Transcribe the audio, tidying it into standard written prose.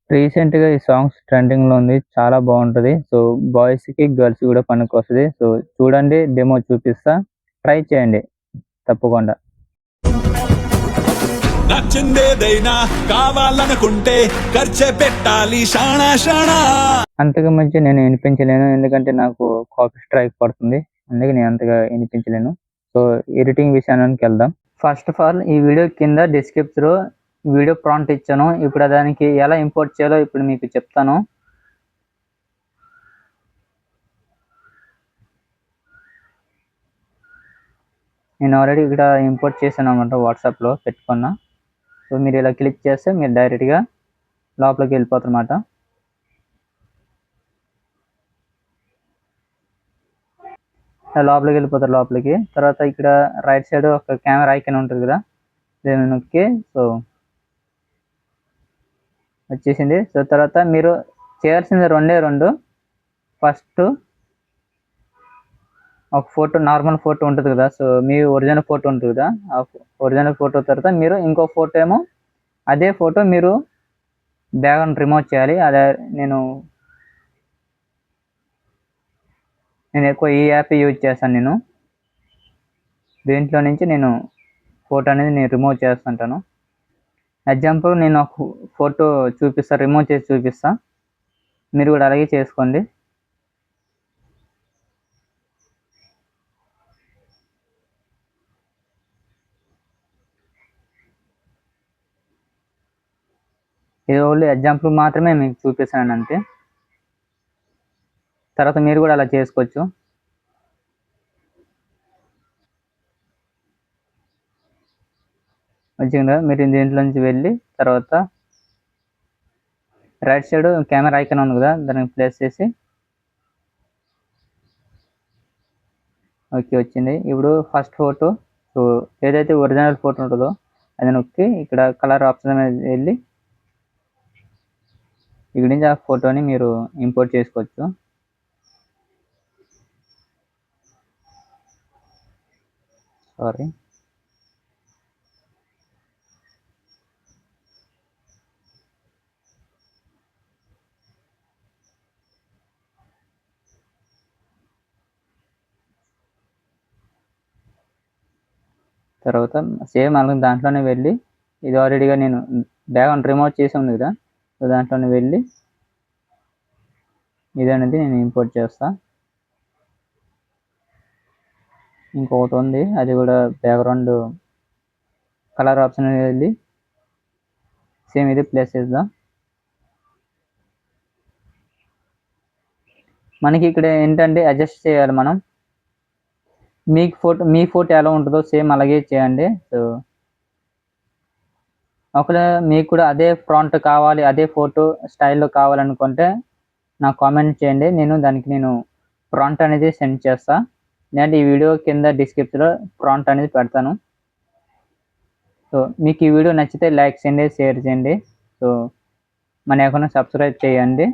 రీసెంట్‌గా ఈ సాంగ్స్ ట్రెండింగ్‌లో ఉంది. చాలా బావుంటది. సో, బాయ్స్‌కి, గర్ల్స్ గూడా పనికొస్తది. సో, చూడండి డెమో చూపిస్తా. ట్రై చేయండి తప్పకుండా. నచ్చిందేదైనా కావాలనుకుంటే ఖర్చే పెట్టాలి షాణా షాణా. అంతకు మించి నేను వినిపించలేను. ఎందుకంటే నాకు కాపీ స్ట్రైక్ పడుతుంది. అందుకే నేను అంతగా వినిపించలేను. సో, ఎడిటింగ్ విషయానికెళ్దాం. ఫస్ట్ ఆఫ్ ఆల్ ఈ వీడియో కింద డిస్క్రిప్షన్‌లో వీడియో ప్రాంప్ట్ ఇచ్చాను. ఇప్పుడు దానికి ఎలా ఇంపోర్ట్ చేయాలో ఇప్పుడు మీకు చెప్తాను. నేను ఆల్రెడీ ఇక్కడ ఇంపోర్ట్ చేశాననమాట వాట్సాప్‌లో పెట్టుకున్నా. సో, మీరు ఇలా క్లిక్ చేస్తే మీరు డైరెక్ట్‌గా లోపలికి వెళ్ళిపోతారన్నమాట. లోపలికి వెళ్ళిపోతారు లోపలికి. తర్వాత ఇక్కడ రైట్ సైడ్ ఒక కెమెరా ఐకాన్ ఉంటుంది కదా! దీన్ని నొక్కి సో, వచ్చేసింది. సో, తర్వాత మీరు చేయాల్సింది రెండే 2. ఫస్ట్ ఒక ఫోటో నార్మల్ ఫోటో ఉంటది కదా! సో, మీ ఒరిజినల్ ఫోటో ఉంటది కదా! ఆ ఒరిజినల్ ఫోటో తర్వాత మీరు ఇంకో ఫోటో ఏమో అదే ఫోటో మీరు బ్యాక్‌గ్రౌండ్ రిమూవ్ చేయాలి. నేను ఎక్కువ ఈ యాప్ యూజ్ చేస్తాను నేను. దీంట్లో నుంచి నేను ఫోటో అనేది నేను రిమూవ్ చేస్తుంటాను. ఎగ్జాంపుల్ నేను ఒక ఫోటో చూపిస్తా. రిమూవ్ చేసి చూపిస్తా. మీరు కూడా అలాగే చేసుకోండి. ఇది ఓన్లీ ఎగ్జాంపుల్ మాత్రమే మీకు చూపిస్తాను అంతే. తర్వాత మీరు కూడా అలా చేసుకోవచ్చు. వచ్చిందా? మీరు దీంట్లో నుంచి వెళ్ళి తర్వాత రైట్ సైడ్ కెమెరా ఐకాన్ ఉంది కదా! దాన్ని ప్రెస్ చేసి ఓకే వచ్చింది. ఇప్పుడు ఫస్ట్ ఫోటో సో, ఏదైతే ఒరిజినల్ ఫోటో ఉంటదో అది నొక్కి ఇక్కడ కలర్ ఆప్షన్ మీద వెళ్ళి ఇక్కడి నుంచి ఆ ఫోటోని మీరు ఇంపోర్ట్ చేసుకోవచ్చు. సారీ. తర్వాత సేమ్ అలాగే దాంట్లోనే వెళ్ళి ఇది ఆల్రెడీగా నేను బ్యాక్‌గ్రౌండ్ రిమూవ్ చేసి ఉంది కదా! సో, దాంట్లోనే వెళ్ళి ఇదనేది నేను ఇంపోర్ట్ చేస్తా. ఇంకొకటి ఉంది అది కూడా బ్యాక్‌గ్రౌండ్ కలర్ ఆప్షన్ మీద వెళ్ళి సేమ్ ఇది ప్లేస్ చేద్దాం. మనకి ఇక్కడ ఏంటంటే అడ్జస్ట్ చేయాలి మనం. మీ ఫోటో ఎలా ఉంటదో సేమ్ అలాగే చేయండి. సో, ఒకవేళ మీకు కూడా అదే ప్రాంప్ట్ కావాలి, అదే ఫోటో స్టైల్‌లో కావాలనుకుంటే నాకు కామెంట్ చేయండి. నేను ప్రాంప్ట్ అనేది సెండ్ చేస్తా. లేదంటే ఈ వీడియో కింద డిస్క్రిప్షన్‌లో ప్రాంప్ట్ అనేది పెడతాను. సో, మీకు ఈ వీడియో నచ్చితే లైక్ చేయండి, షేర్ చేయండి. సో, మన అకౌంట్‌ని సబ్స్క్రైబ్ చేయండి.